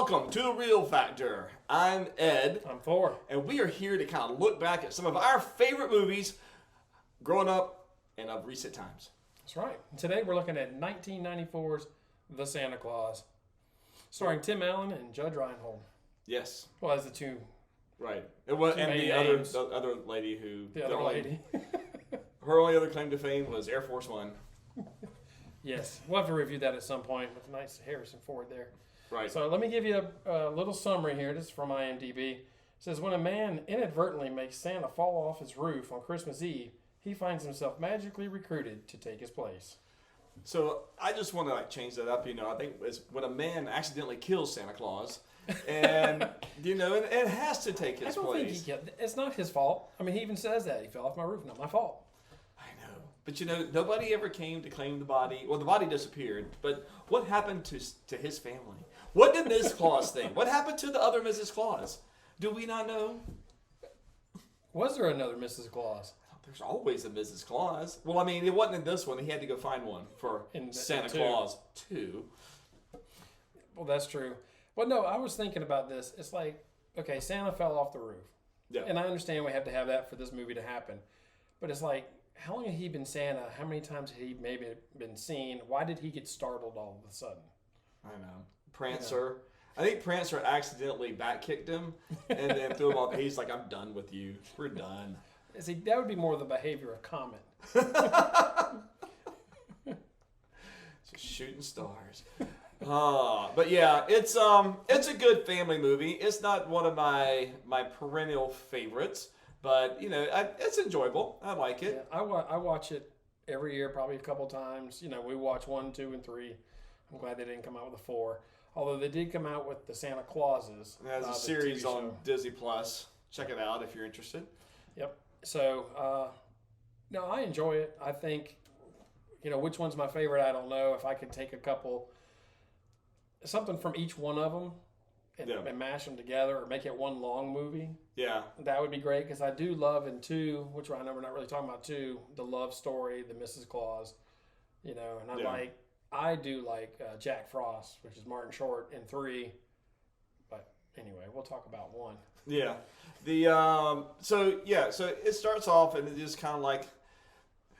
welcome to The Real Factor. I'm Ed. I'm Thor. And we are here to kind of look back at some of our favorite movies growing up and of recent times. That's right. And today we're looking at 1994's The Santa Claus, starring Tim Allen and Judge Reinhold. Yes. Well, as the two. Right. And the other lady who... The other lady. Her only other claim to fame was Air Force One. Yes. We'll have to review that at some point with nice Harrison Ford there. Right. So let me give you a little summary here. This is from IMDb. It says, when a man inadvertently makes Santa fall off his roof on Christmas Eve, he finds himself magically recruited to take his place. So I just want to change that up. I think it's when a man accidentally kills Santa Claus, and and it has to take his place. It's not his fault. I mean, he even says that he fell off my roof. Not my fault. I know, but nobody ever came to claim the body. Well, the body disappeared, but what happened to his family? What did Mrs. Claus think? What happened to the other Mrs. Claus? Do we not know? Was there another Mrs. Claus? There's always a Mrs. Claus. Well, I mean, it wasn't in this one. He had to go find one for Santa Claus 2. Well, that's true. Well, no, I was thinking about this. It's like, okay, Santa fell off the roof. Yeah. And I understand we have to have that for this movie to happen. But it's like, how long had he been Santa? How many times had he maybe been seen? Why did he get startled all of a sudden? I know. Prancer. I think Prancer accidentally back-kicked him and then threw him off. He's like, I'm done with you. We're done. See, that would be more the behavior of Comet. Just shooting stars. But yeah, it's a good family movie. It's not one of my perennial favorites, but it's enjoyable. I like it. Yeah, I watch it every year, probably a couple times. We watch 1, 2, and 3. I'm glad they didn't come out with a 4. Although they did come out with the Santa Clauses. There's a series on Disney Plus. Check it out if you're interested. Yep. So, no, I enjoy it. I think, which one's my favorite, I don't know. If I could take something from each one of them and mash them together or make it one long movie. Yeah. That would be great because I do love in 2, which I know we're not really talking about 2, the love story, the Mrs. Claus, and I do like Jack Frost, which is Martin Short, in 3. But anyway, we'll talk about 1. Yeah. So it starts off and it's just kind of like,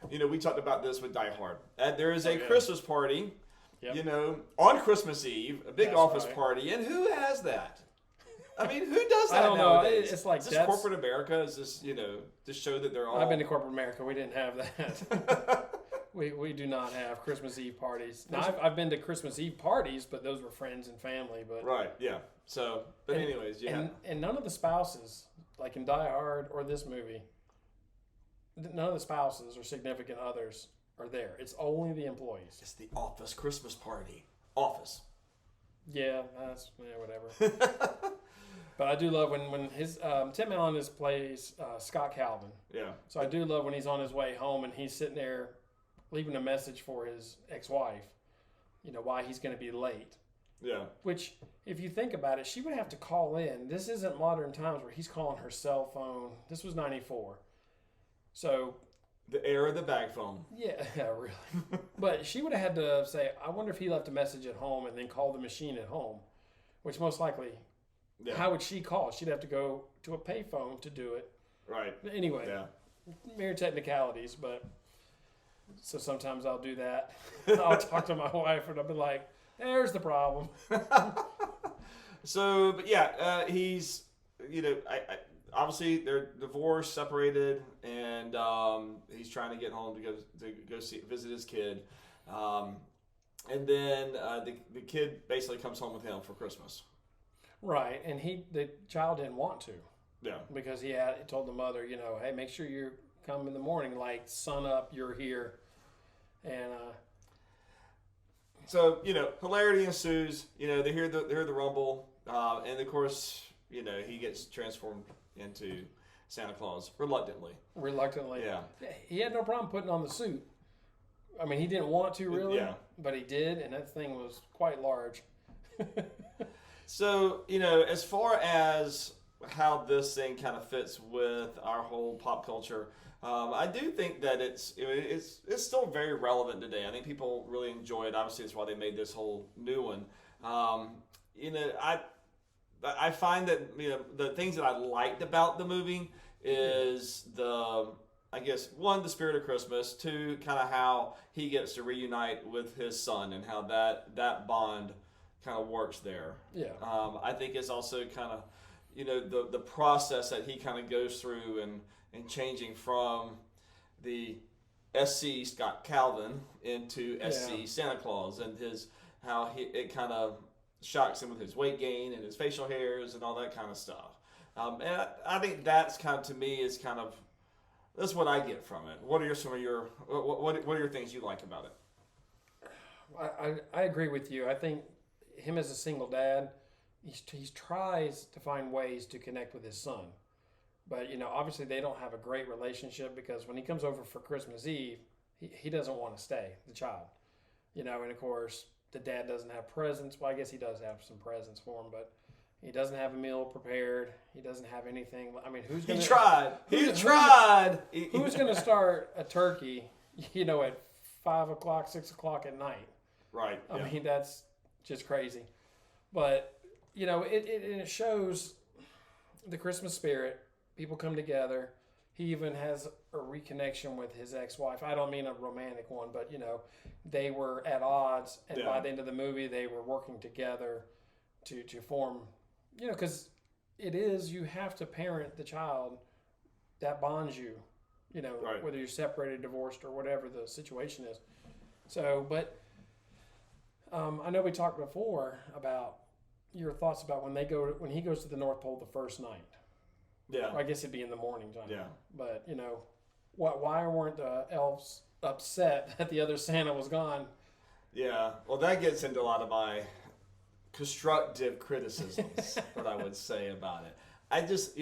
we talked about this with Die Hard. There is a Christmas party, on Christmas Eve, a big office party, and who has that? I mean, who does that I don't nowadays? know. It's like is this corporate America? Is this, to show that they're all... I've been to corporate America. We didn't have that. We do not have Christmas Eve parties. Now, I've been to Christmas Eve parties, but those were friends and family. But right, yeah. So, but anyways, yeah. And none of the spouses, like in Die Hard or this movie, none of the spouses or significant others are there. It's only the employees. It's the office Christmas party. Office. Yeah, whatever. But I do love when his Tim Allen plays Scott Calvin. Yeah. So I do love when he's on his way home and he's sitting there leaving a message for his ex-wife, why he's going to be late. Yeah. Which, if you think about it, she would have to call in. This isn't modern times where he's calling her cell phone. This was 94. So... the era of the bag phone. Yeah, really. But she would have had to say, I wonder if he left a message at home and then called the machine at home, which most likely, how would she call? She'd have to go to a payphone to do it. Right. Anyway, mere technicalities, but... So sometimes I'll do that. I'll talk to my wife and I'll be like, there's the problem. So, but yeah, he's, obviously they're divorced, separated, and he's trying to get home to go visit his kid. And then the kid basically comes home with him for Christmas. Right. And the child didn't want to. Yeah. Because he told the mother, hey, make sure you come in the morning, like sun up, you're here. And so hilarity ensues. They hear the rumble, and of course he gets transformed into Santa Claus reluctantly. Yeah. He had no problem putting on the suit. I mean, he didn't want to really, but he did, and that thing was quite large. So as far as how this thing kind of fits with our whole pop culture. I do think that it's still very relevant today. I think people really enjoy it. Obviously, that's why they made this whole new one. I find that the things that I liked about the movie is I guess one, the spirit of Christmas. Two, kind of how he gets to reunite with his son and how that bond kind of works there. Yeah. I think it's also kind of the process that he kind of goes through and changing from the SC Scott Calvin into SC Santa Claus, and how it kind of shocks him with his weight gain and his facial hairs and all that kind of stuff. And I think that's kind of, to me, is kind of, that's what I get from it. What are some of your what are your things you like about it? I agree with you. I think him as a single dad, he tries to find ways to connect with his son. But, obviously they don't have a great relationship, because when he comes over for Christmas Eve, he doesn't want to stay, the child. And of course, the dad doesn't have presents. Well, I guess he does have some presents for him, but he doesn't have a meal prepared. He doesn't have anything. I mean, who's going to... He tried! Who's going to start a turkey, at 5 o'clock, 6 o'clock at night? Right. I mean, that's just crazy. But, it shows the Christmas spirit. People come together. He even has a reconnection with his ex-wife. I don't mean a romantic one, but, they were at odds. And by the end of the movie, they were working together to form, because you have to parent the child that bonds you, right. Whether you're separated, divorced, or whatever the situation is. So, but I know we talked before about your thoughts about when he goes to the North Pole the first night. Yeah. Well, I guess it'd be in the morning time. Yeah. But, why weren't the elves upset that the other Santa was gone? Yeah. Well, that gets into a lot of my constructive criticisms, what I would say about it. I just,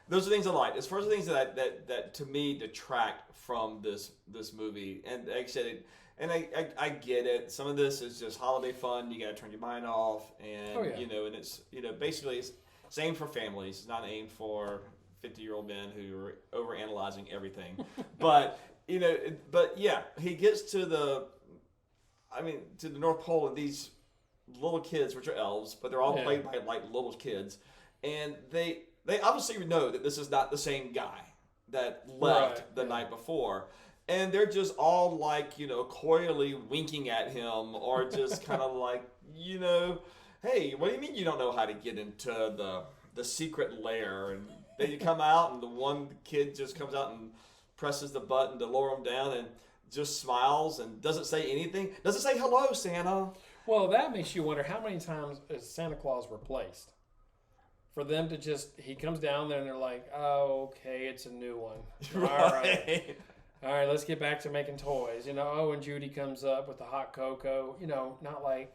those are things I like. As far as the things that to me detract from this movie, and like I said, I get it. Some of this is just holiday fun. You got to turn your mind off, and and it's basically it's aimed for families. It's not aimed for 50-year-old men who are overanalyzing everything. But he gets to the North Pole, and these little kids, which are elves, but they're all played by like little kids, and they obviously know that this is not the same guy that left the night before. And they're just all like, coyly winking at him, or just kind of like, hey, what do you mean you don't know how to get into the secret lair? And they come out, and the one kid just comes out and presses the button to lower him down and just smiles and doesn't say anything. Doesn't say hello, Santa. Well, that makes you wonder, how many times is Santa Claus replaced? For them to he comes down there and they're like, oh, okay, it's a new one. Right. All right, let's get back to making toys. And Judy comes up with the hot cocoa. Not like,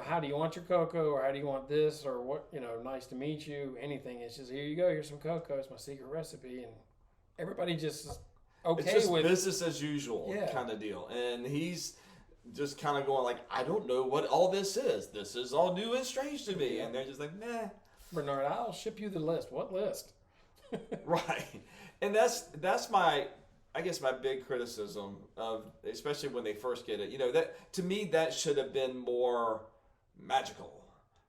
how do you want your cocoa, or how do you want this, or what, nice to meet you, anything. It's just, here you go, here's some cocoa, it's my secret recipe. And everybody just is okay it's just with business as usual kind of deal. And he's just kind of going like, I don't know what all this is. This is all new and strange to me. And they're just like, nah. Bernard, I'll ship you the list. What list? Right. And that's my big criticism of, especially when they first get it. That to me, that should have been more magical.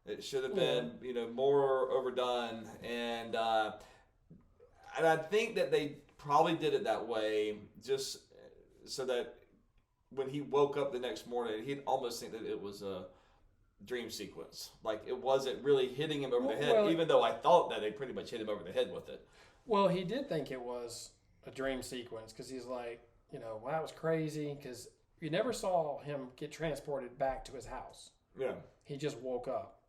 It should have been more overdone, and I think that they probably did it that way just so that when he woke up the next morning, he'd almost think that it was a dream sequence. Like it wasn't really hitting him over the head, even though I thought that they pretty much hit him over the head with it. Well, he did think it was a dream sequence, because he's like, wow, that was crazy, because you never saw him get transported back to his house. Yeah. He just woke up.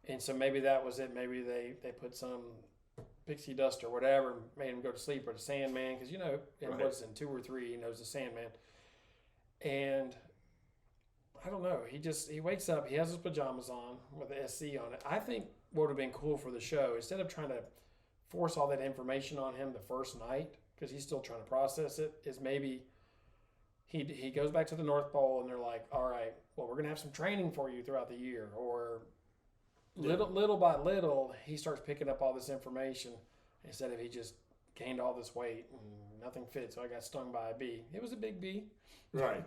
And so maybe that was it. Maybe they put some pixie dust or whatever, made him go to sleep, or the Sandman, because, what's in 2 or 3, he knows the Sandman. And I don't know. He wakes up, he has his pajamas on with the SC on it. I think what would have been cool for the show, instead of trying to force all that information on him the first night, because he's still trying to process it, is maybe he goes back to the North Pole, and they're like, all right, well, we're going to have some training for you throughout the year. Or little by little, he starts picking up all this information, instead of he just gained all this weight and nothing fit, so I got stung by a bee. It was a big bee. Right.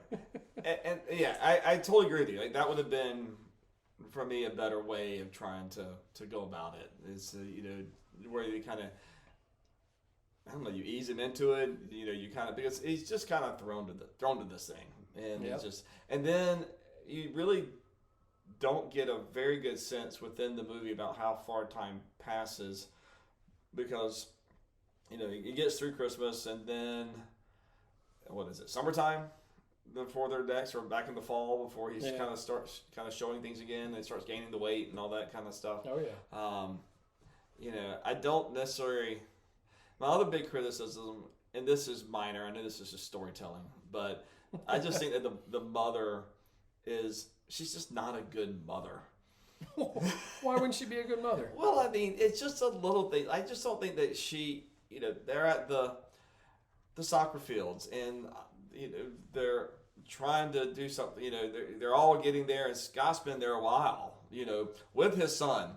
and I totally agree with you. Like, that would have been for me, a better way of trying to go about it is, where you kind of, I don't know, you ease him into it. You kind of, because he's just kind of thrown to this thing, and Yep. it's just, and then you really don't get a very good sense within the movie about how far time passes, because he gets through Christmas, and then what is it, summertime before their decks, or back in the fall before he kind of starts showing things again, and starts gaining the weight and all that kind of stuff. Oh yeah. I don't necessarily. My other big criticism, and this is minor, I know this is just storytelling, but I just think that the mother she's just not a good mother. Why wouldn't she be a good mother? Well, I mean, it's just a little thing. I just don't think that she, they're at the soccer fields, and they're trying to do something. They're all getting there, and Scott's been there a while, with his son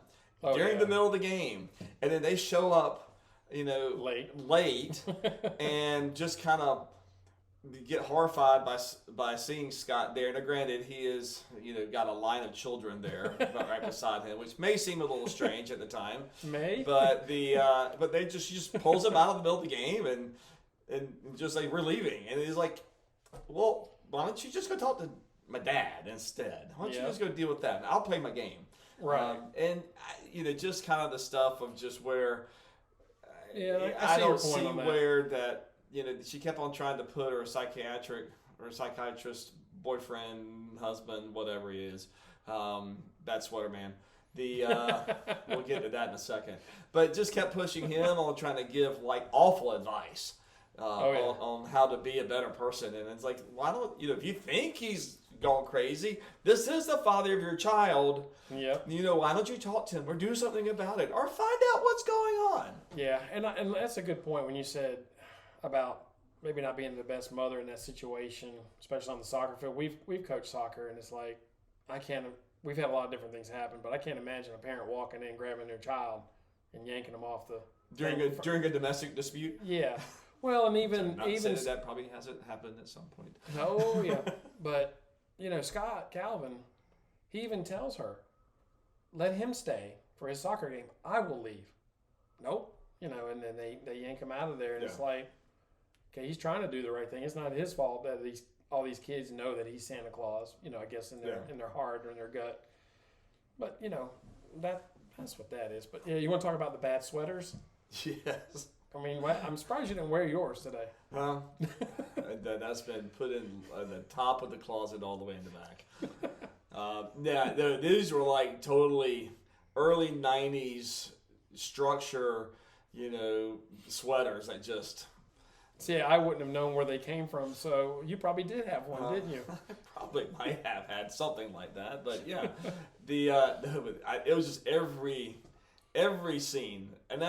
during the middle of the game, and then they show up, late, and just kind of get horrified by seeing Scott there. Now, granted, he is got a line of children there right beside him, which may seem a little strange at the time. But she just pulls him out of the middle of the game and just like, we're leaving, and he's like, well, why don't you just go talk to my dad instead? Why don't you just go deal with that? And I'll play my game. Right. Just kind of the stuff of just where. Yeah, I don't see where that she kept on trying to put her psychiatrist boyfriend, husband, whatever he is, bad sweater man. We'll get to that in a second, but just kept pushing him on trying to give like awful advice on how to be a better person, and it's like, why don't if you think he's gone crazy, this is the father of your child. Yep. Why don't you talk to him or do something about it or find out what's going on? Yeah, and that's a good point when you said about maybe not being the best mother in that situation, especially on the soccer field. We've coached soccer, and it's like, we've had a lot of different things happen, but I can't imagine a parent walking in, grabbing their child and yanking them off the during a domestic dispute. Yeah. Well, and even that probably hasn't happened at some point. Oh yeah, but Scott Calvin, he even tells her, let him stay for his soccer game. I will leave. Nope. And then they yank him out of there, and it's like, okay, he's trying to do the right thing. It's not his fault that all these kids know that he's Santa Claus. I guess in their heart or in their gut. But that's what that is. But you want to talk about the bad sweaters? Yes. I mean, I'm surprised you didn't wear yours today. Well, that's been put in the top of the closet all the way in the back. These were like totally early 90s structure, sweaters that just... See, I wouldn't have known where they came from, so you probably did have one, didn't you? I probably might have had something like that, but yeah. It was just every scene, and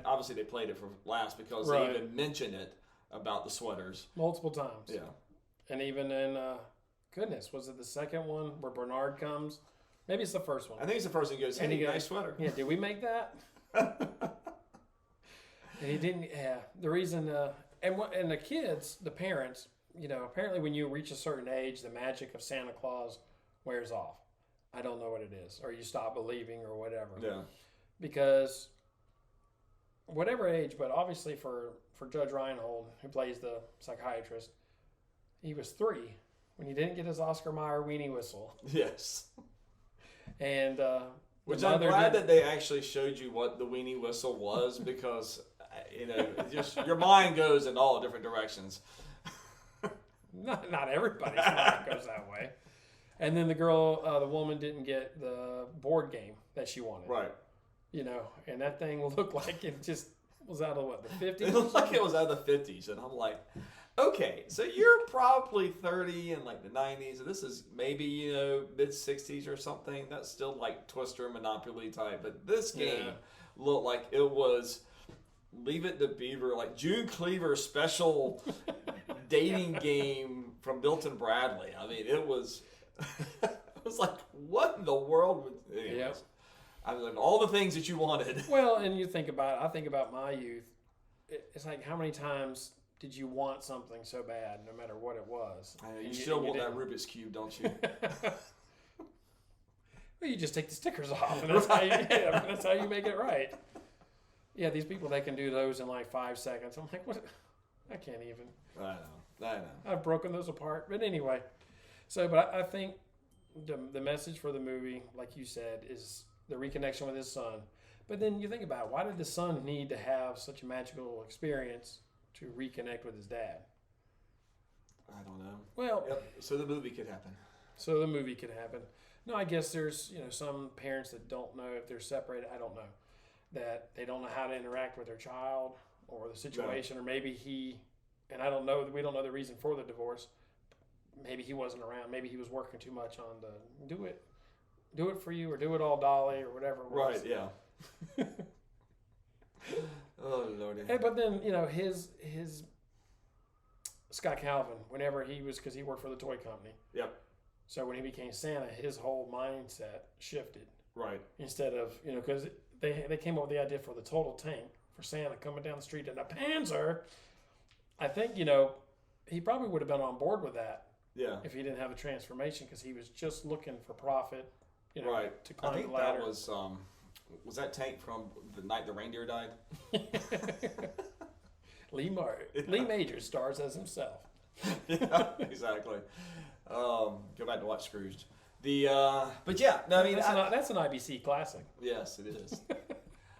obviously they played it for laughs because they even mention it about the sweaters multiple times. Yeah, and even in goodness, was it the second one where Bernard comes? Maybe it's the first one. I think it's the first one. He goes, "Hey, nice sweater." Yeah, did we make that? And he didn't. Yeah, the reason and the kids, the parents, apparently when you reach a certain age, the magic of Santa Claus wears off. I don't know what it is, or you stop believing, or whatever. Yeah. Because whatever age, but obviously for Judge Reinhold, who plays the psychiatrist, he was 3 when he didn't get his Oscar Mayer weenie whistle. Yes. And which I'm glad that they actually showed you what the weenie whistle was, because just your mind goes in all different directions. Not everybody's mind goes that way. And then the woman didn't get the board game that she wanted. Right. And that thing looked like it just was out of the 50s? It looked like it was out of the 50s. And I'm like, okay, so you're probably 30 in like the 90s. And this is maybe, mid 60s or something. That's still like Twister, Monopoly type. But this game looked like it was Leave It to Beaver, like June Cleaver special dating game from Milton Bradley. I mean, it was... I was like, what in the world? Anyways, I was like, all the things that you wanted. Well, and I think about my youth. It's like, how many times did you want something so bad, no matter what it was? You still want that Rubik's Cube, don't you? Well, you just take the stickers off, and that's, that's how you make it right. Yeah, these people, they can do those in like 5 seconds. I'm like, what? I can't even. I know. I've broken those apart. But anyway, but I think the message for the movie, like you said, is the reconnection with his son. But then you think about it, why did the son need to have such a magical experience to reconnect with his dad? I don't know. Well, so the movie could happen. No, I guess there's some parents that don't know if they're separated. I don't know that they don't know how to interact with their child or the situation, or maybe and I don't know. We don't know the reason for the divorce. Maybe he wasn't around. Maybe he was working too much on the do it for you, or do it all Dolly, or whatever it was. Right. Yeah. Oh Lordy. Hey, but then his Scott Calvin, whenever because he worked for the toy company. Yep. So when he became Santa, his whole mindset shifted. Right. Instead of because they came up with the idea for the total tank for Santa coming down the street in a Panzer. I think he probably would have been on board with that. Yeah. If he didn't have a transformation, because he was just looking for profit. Right. To climb I think the ladder. that was that tank from the night the reindeer died. Lee Majors stars as himself. Yeah, exactly. Go back to watch Scrooged. But yeah, no, I mean that's an IBC classic. Yes, it is.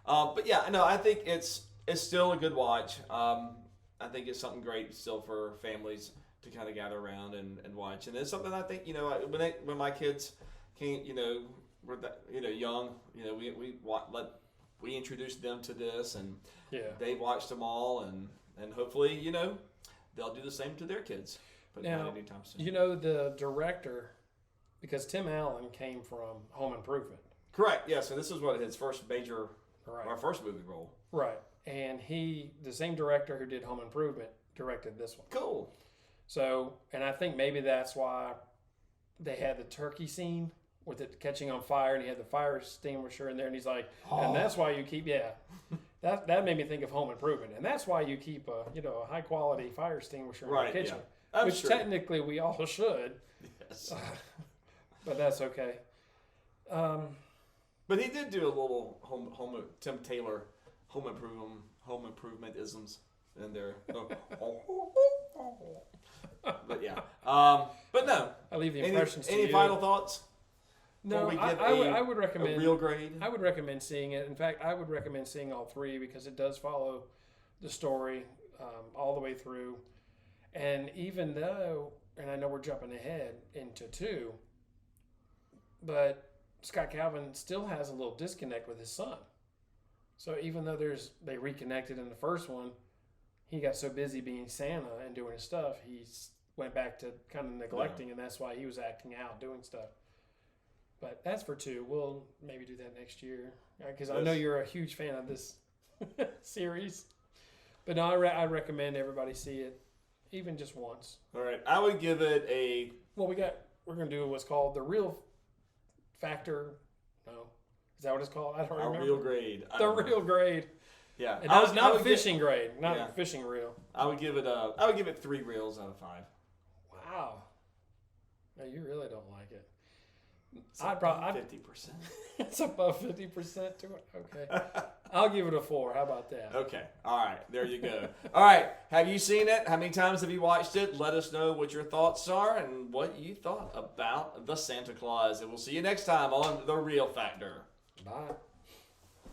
But yeah, no, I think it's still a good watch. I think it's something great still for families to kind of gather around and watch, and it's something I think when my kids came, were young, we introduced them to this, and they watched them all, and hopefully they'll do the same to their kids. But now, not anytime soon. The director, because Tim Allen came from Home Improvement. Correct. Yeah. So this is his first major, our first movie role. Right. And the same director who did Home Improvement, directed this one. Cool. So, and I think maybe that's why they had the turkey scene with it catching on fire, and he had the fire extinguisher in there, and he's like, and that's why you keep, that made me think of Home Improvement, and that's why you keep a high quality fire extinguisher in your kitchen, which technically we all should. Yes. But that's okay. But he did do a little Tim Taylor home improvement isms in there. But yeah. But no. I leave the impressions to any you. Final thoughts? No, I would recommend a real grade. I would recommend seeing it. In fact, I would recommend seeing all three, because it does follow the story all the way through. And even though, and I know we're jumping ahead into 2, but Scott Calvin still has a little disconnect with his son. So even though they reconnected in the first one, he got so busy being Santa and doing his stuff, he went back to kind of neglecting, and that's why he was acting out, doing stuff. But that's for 2. We'll maybe do that next year, because I know you're a huge fan of this series. But no, I recommend everybody see it, even just once. All right, I would give it a. Well, we're going to do what's called the real factor. No, is that what it's called? I don't remember. Real grade. The real grade. Yeah, and not fishing grade, not fishing reel. I would give it 3 reels out of 5. Wow. No, you really don't like it. I'd probably 50%. It's above 50% to it. Okay. I'll give it a 4. How about that? Okay. All right. There you go. All right. Have you seen it? How many times have you watched it? Let us know what your thoughts are and what you thought about the Santa Claus. And we'll see you next time on The Real Factor. Bye.